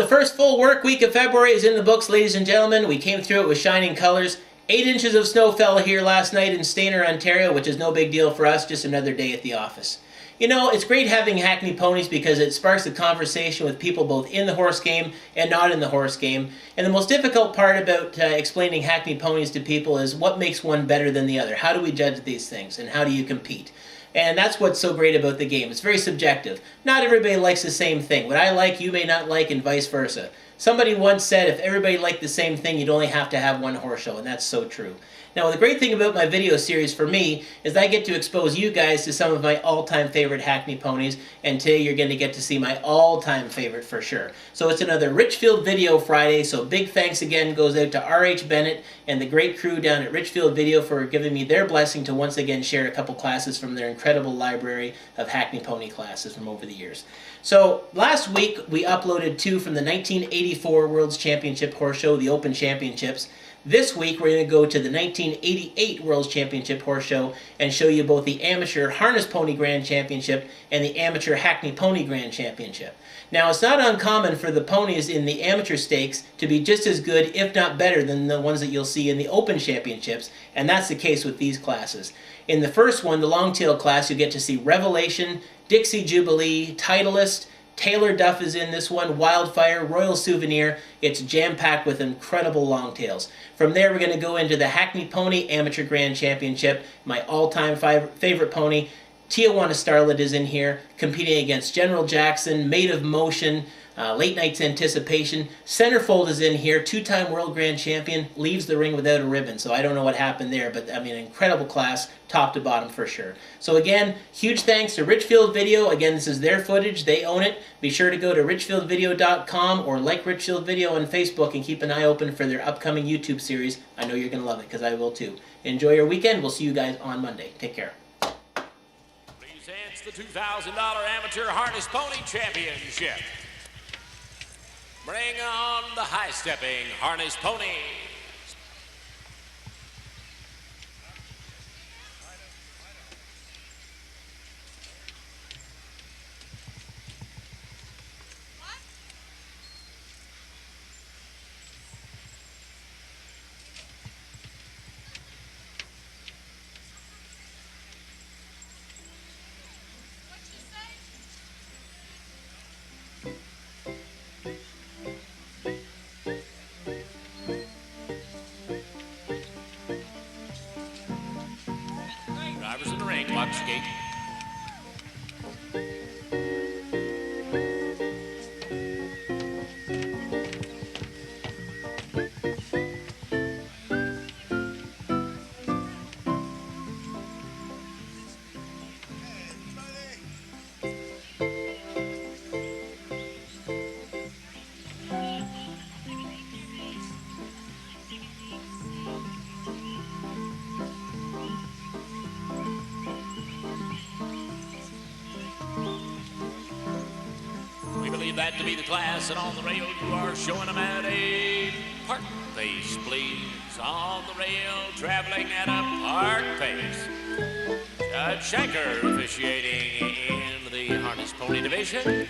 the first full work week of February is in the books, ladies and gentlemen. We came through it with shining colors. 8 inches of snow fell here last night in Stayner, Ontario, which is no big deal for us, just another day at the office. You know, it's great having Hackney Ponies because it sparks a conversation with people both in the horse game and not in the horse game. And the most difficult part about explaining Hackney Ponies to people is what makes one better than the other. How do we judge these things and how do you compete? And that's what's so great about the game. It's very subjective. Not everybody likes the same thing. What I like, you may not like, and vice versa. Somebody once said if everybody liked the same thing, you'd only have to have one horse show, and that's so true. Now, the great thing about my video series for me is I get to expose you guys to some of my all-time favorite Hackney ponies, and today you're going to get to see my all-time favorite for sure. So it's another Richfield Video Friday, so big thanks again goes out to R.H. Bennett and the great crew down at Richfield Video for giving me their blessing to once again share a couple classes from their incredible library of Hackney Pony classes from over the years. So last week we uploaded 2 from the 1984 World's Championship Horse Show, the Open Championships. This week we're going to go to the 1988 World's Championship Horse Show and show you both the Amateur Harness Pony Grand Championship and the Amateur Hackney Pony Grand Championship. Now, it's not uncommon for the ponies in the amateur stakes to be just as good, if not better, than the ones that you'll see in the Open Championships, and that's the case with these classes. In the first one, the Longtail class, you'll get to see Revelation, Dixie Jubilee, Titleist, Taylor Duff is in this one, Wildfire, Royal Souvenir. It's jam-packed with incredible longtails. From there, we're going to go into the Hackney Pony Amateur Grand Championship. My all-time favorite pony, Tijuana Starlett, is in here, competing against General Jackson, Maid of Motion, Late Night's Anticipation. Centerfold is in here, 2-time World Grand Champion, leaves the ring without a ribbon, so I don't know what happened there, but I mean, incredible class, top to bottom for sure. So again, huge thanks to Richfield Video. Again, this is their footage, they own it. Be sure to go to richfieldvideo.com or like Richfield Video on Facebook and keep an eye open for their upcoming YouTube series. I know you're going to love it, because I will too. Enjoy your weekend. We'll see you guys on Monday. Take care. Presents the $2,000 Amateur Harness Pony Championship. Bring on the high-stepping harness ponies. Drivers in the ring, watch the gate. We believe that to be the class, and on the rail you are showing them at a park pace, please. On the rail, traveling at a park pace. Judge Shanker officiating in the harness pony division.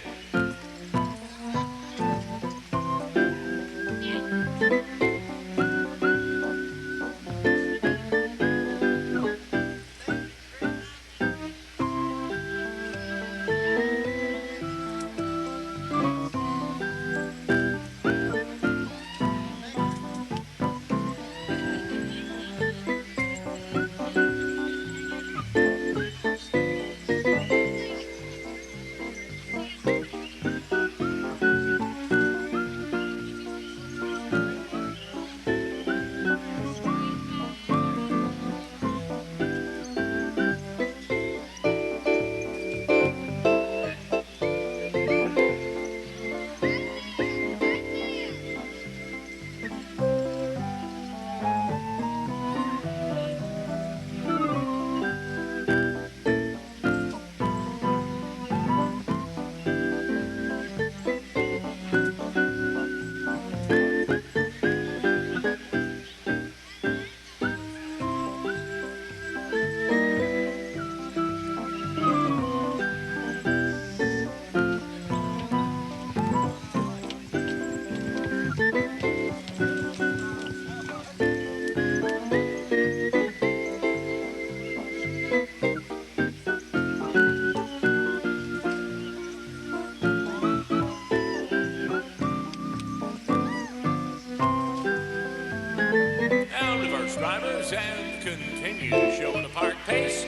and continue to show at a park pace.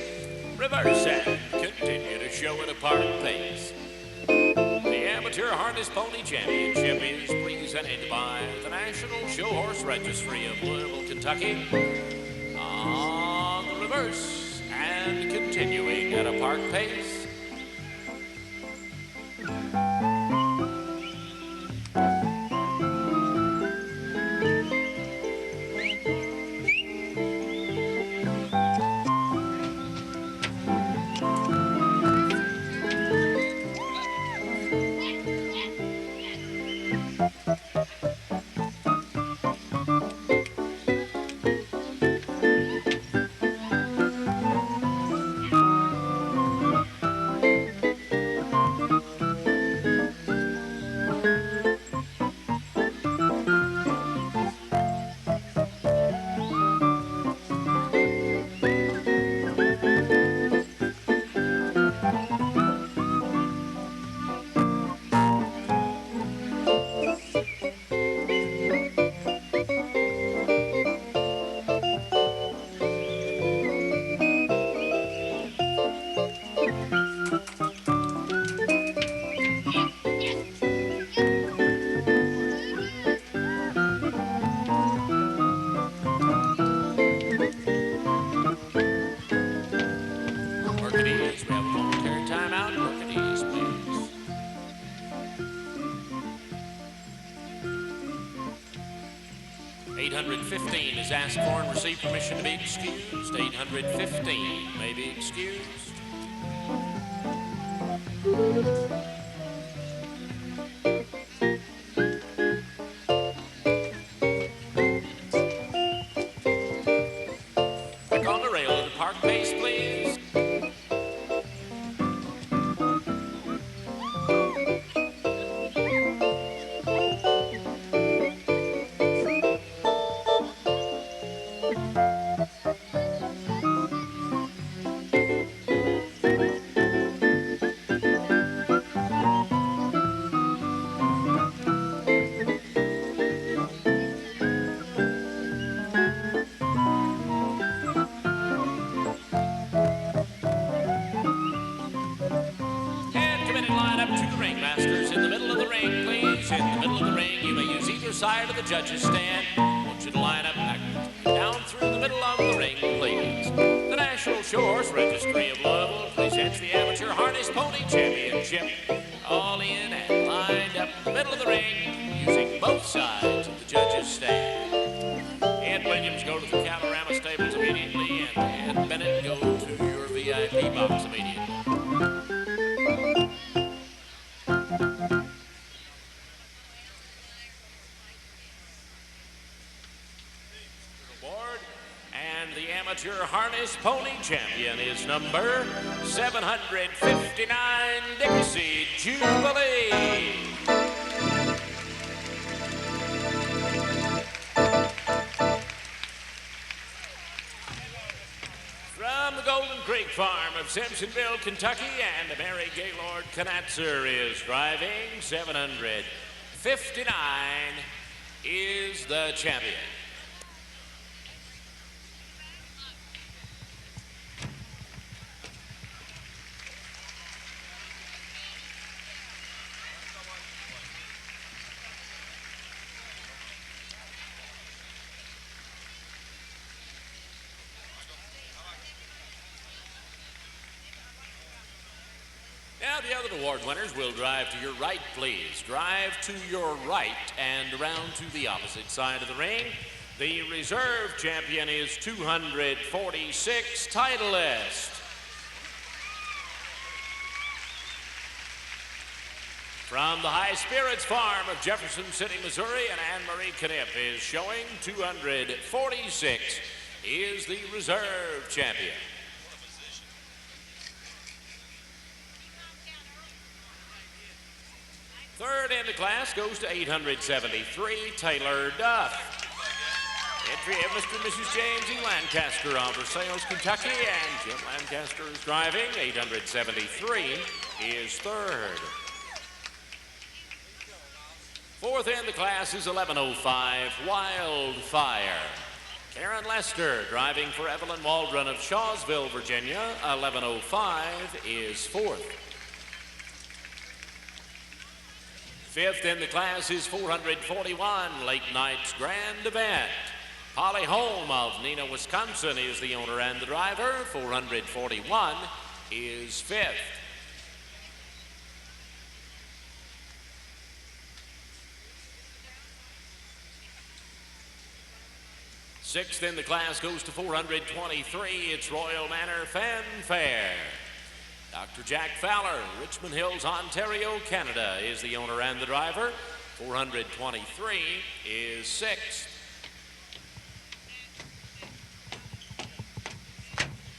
Reverse and continue to show at a park pace. The Amateur Harness Pony Championship is presented by the National Show Horse Registry of Louisville, Kentucky. On the reverse and continuing at a park pace. Is asked for and received permission to be excused. 815 may be excused. Back on the rail at the park pace, please. Side of the judges stand. I want you to line up back down through the middle of the ring, please. The National Show Horse Registry of Louisville presents the Amateur Harness Pony Championship. All in and lined up in the middle of the ring, using both sides of the judges stand. Ed Williams, go to the Calorama stables immediately, and Ed Bennett, go to your VIP box immediately. Amateur Harness Pony Champion is number 759, Dixie Jubilee. From the Golden Creek Farm of Simpsonville, Kentucky, and Mary Gaylord Knatzer is driving. 759 is the champion. Now the other award winners will drive to your right, please. Drive to your right and around to the opposite side of the ring. The reserve champion is 246, Titleist. From the High Spirits Farm of Jefferson City, Missouri, and Anne-Marie Knipp is showing 246 is the reserve champion. Third in the class goes to 873, Taylor Duff. Entry of Mr. and Mrs. James E. Lancaster of Versailles, Kentucky, and Jim Lancaster is driving. 873 is third. Fourth in the class is 1105, Wildfire. Karen Lester, driving for Evelyn Waldron of Shawsville, Virginia, 11:05 is fourth. Fifth in the class is 441, Lake Night's Grand Event. Holly Holm of Neenah, Wisconsin is the owner and the driver. 441 is fifth. Sixth in the class goes to 423. It's Royal Manor Fanfare. Dr. Jack Fowler, Richmond Hills, Ontario, Canada, is the owner and the driver. 423 is sixth.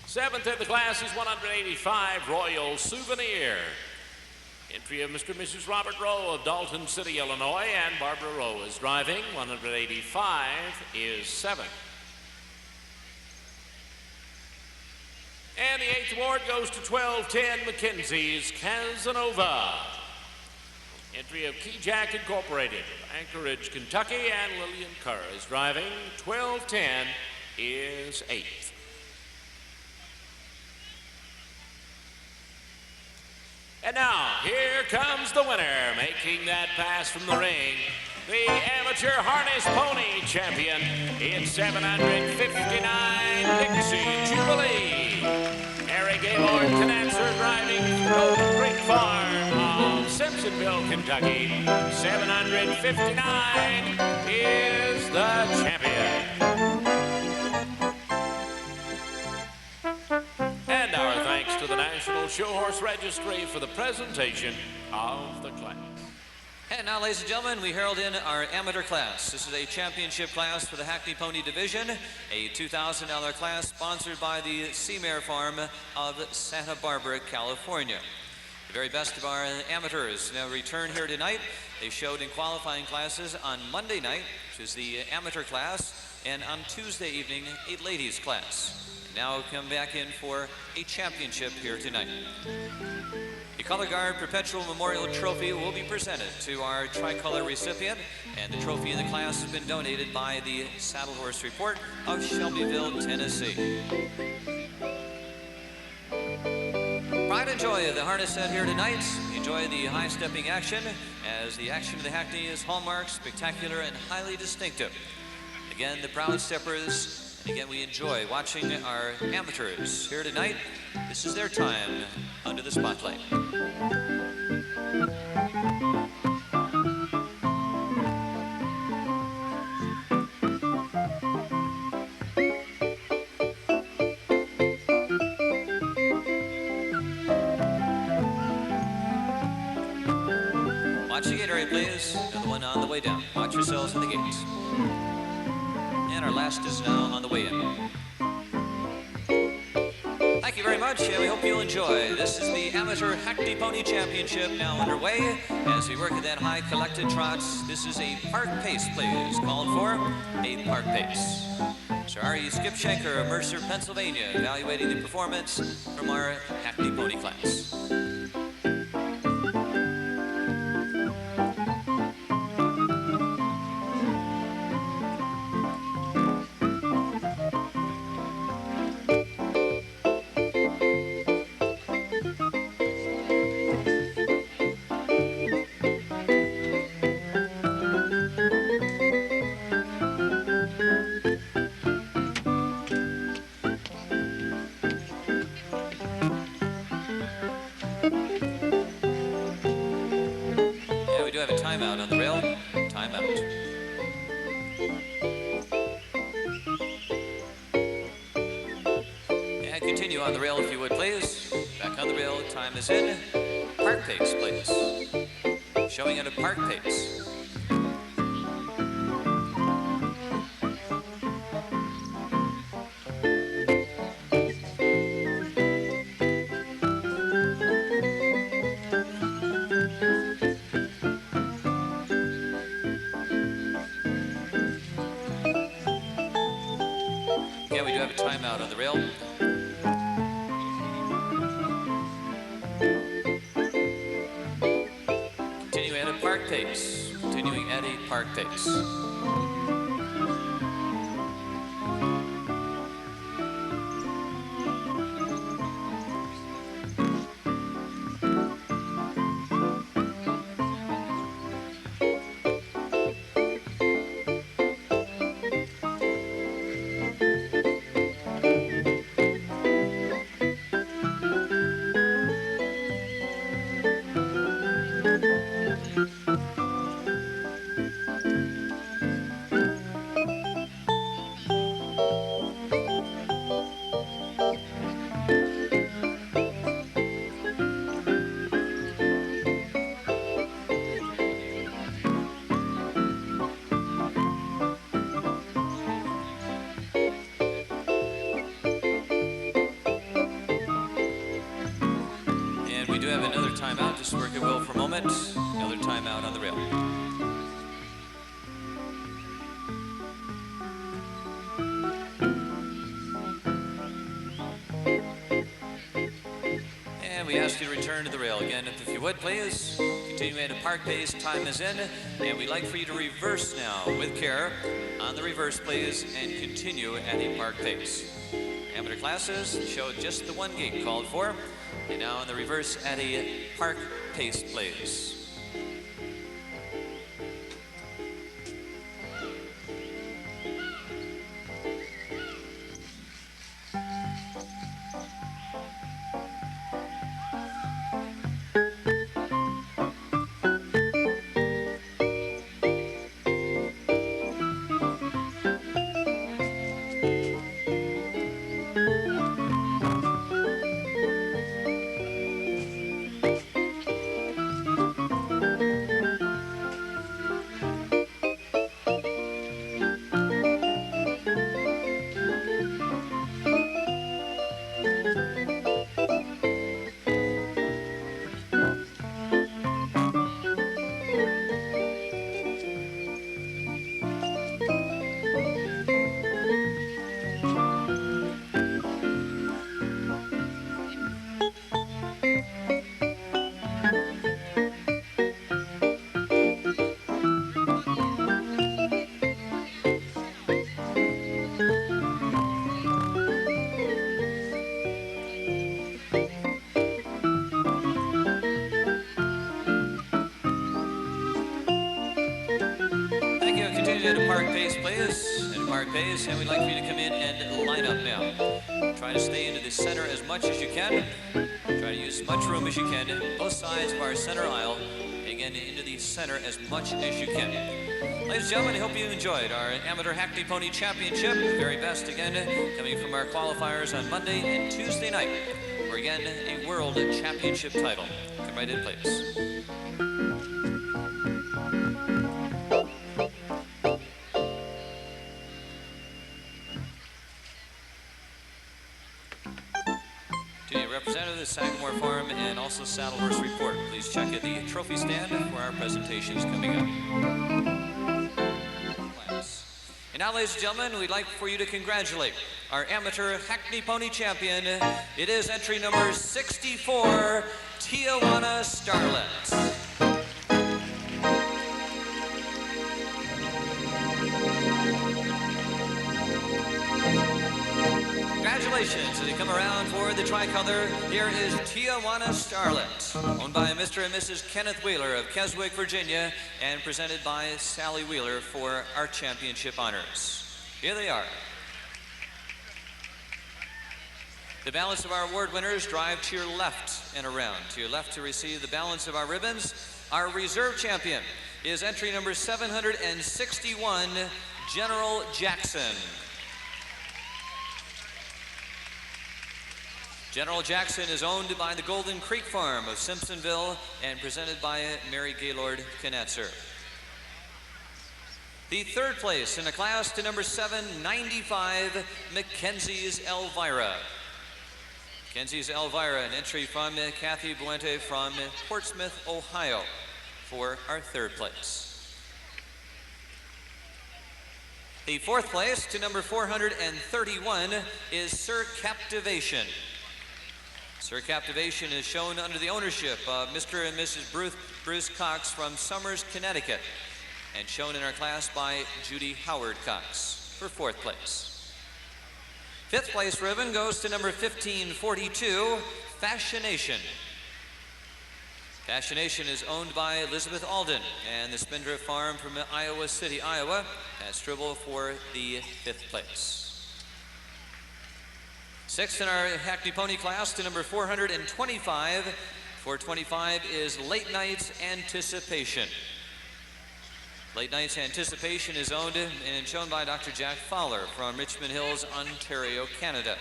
Seventh in the class is 185, Royal Souvenir. Entry of Mr. and Mrs. Robert Rowe of Dalton City, Illinois, and Barbara Rowe is driving. 185 is seventh. And the eighth award goes to 1210 Mackenzie's Casanova. Entry of Key Jack Incorporated, Anchorage, Kentucky, and Lillian Kerr is driving. 1210 is eighth. And now, here comes the winner, making that pass from the ring. The amateur harness pony champion in 759, Dixie Jubilee. Harry Gaylord Canancer driving Golden Creek Farm of Simpsonville, Kentucky. 759 is the champion. And our thanks to the National Show Horse Registry for the presentation of the class. And now, ladies and gentlemen, we herald in our amateur class. This is a championship class for the Hackney Pony Division, a $2,000 class sponsored by the Seamare Farm of Santa Barbara, California. The very best of our amateurs now return here tonight. They showed in qualifying classes on Monday night, which is the amateur class, and on Tuesday evening, a ladies class. Now come back in for a championship here tonight. The Color Guard Perpetual Memorial Trophy will be presented to our tricolor recipient, and the trophy in the class has been donated by the Saddle Horse Report of Shelbyville, Tennessee. Pride and joy of the harness set here tonight. Enjoy the high-stepping action, as the action of the Hackney is hallmark, spectacular, and highly distinctive. Again, the proud steppers. Again, we enjoy watching our amateurs here tonight. This is their time under the spotlight. Watch the gate area, please. Another one on the way down. Watch yourselves in the gates. And our last is now on the way in. Thank you very much, and we hope you'll enjoy. This is the Amateur Hackney Pony Championship now underway. As we work at that high collected trots, this is a park pace, please. Called for a park pace. Sir R.E. Skip Shanker of Mercer, Pennsylvania, evaluating the performance from our Hackney Pony class. Timeout on the rail. Timeout. And continue on the rail if you would, please. Back on the rail. Time is in. Park pace, please. Showing at a park pace. Timeout on the rail. Continuing at a park pace. Continuing at a park pace. just work at will for a moment. Another timeout on the rail. And we ask you to return to the rail again, if you would, please. Continuing at a park pace, time is in, and we'd like for you to reverse now with care on the reverse, please, and continue at a park pace. Amateur classes show just the one gate called for, and now in the reverse at a park pace, please. At a park pace, please. At a park pace, and we'd like for you to come in and line up now. Try to stay into the center as much as you can. Try to use as much room as you can. Both sides of our center aisle. Again, into the center as much as you can. Ladies and gentlemen, I hope you enjoyed our Amateur Hackney Pony Championship. Very best, again, coming from our qualifiers on Monday and Tuesday night. For, again, a World Championship title. Come right in, please. Representative of the Sagamore Farm and also Saddle Horse Report. Please check at the trophy stand for our presentations coming up. And now, ladies and gentlemen, we'd like for you to congratulate our amateur Hackney Pony champion. It is entry number 64, Tijuana Starlett. Congratulations, as they come around for the tricolor, here is Tijuana Starlett, owned by Mr. and Mrs. Kenneth Wheeler of Keswick, Virginia, and presented by Sally Wheeler for our championship honors. Here they are. The balance of our award winners drive to your left and around. To your left to receive the balance of our ribbons. Our reserve champion is entry number 761, General Jackson. General Jackson is owned by the Golden Creek Farm of Simpsonville and presented by Mary Gaylord Knetzer. The third place in the class to number 795, Mackenzie's Elvira. Mackenzie's Elvira, an entry from Kathy Buente from Portsmouth, Ohio, for our third place. The fourth place to number 431 is Sir Captivation. Sir Captivation is shown under the ownership of Mr. and Mrs. Bruce Cox from Somers, Connecticut, and shown in our class by Judy Howard Cox for fourth place. Fifth place ribbon goes to number 1542, Fascination. Fascination is owned by Elizabeth Alden and the Spindrift Farm from Iowa City, Iowa. That's Tribble for the fifth place. Sixth in our Hackney Pony class to number 425. 425 is Late Night's Anticipation. Late Night's Anticipation is owned and shown by Dr. Jack Fowler from Richmond Hills, Ontario, Canada.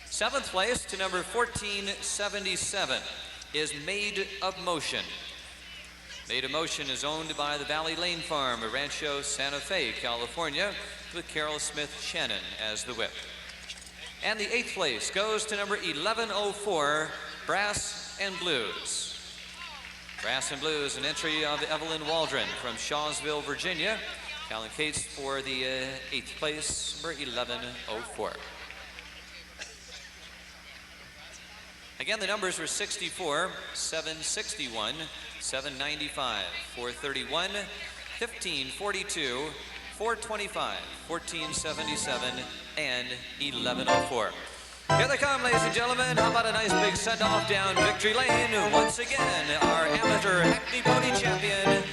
Seventh place to number 1477 is Made of Motion. Made of Motion is owned by the Valley Lane Farm of Rancho Santa Fe, California, with Carol Smith Shannon as the whip. And the eighth place goes to number 1104, Brass and Blues. Brass and Blues, an entry of Evelyn Waldron from Shawsville, Virginia. Callan Cates for the 8th place, number 1104. Again, the numbers were 64, 761, 795, 431, 1542, 425, 1477, and 1104. Here they come, ladies and gentlemen. How about a nice big send-off down Victory Lane? Once again, our amateur Hackney Pony champion,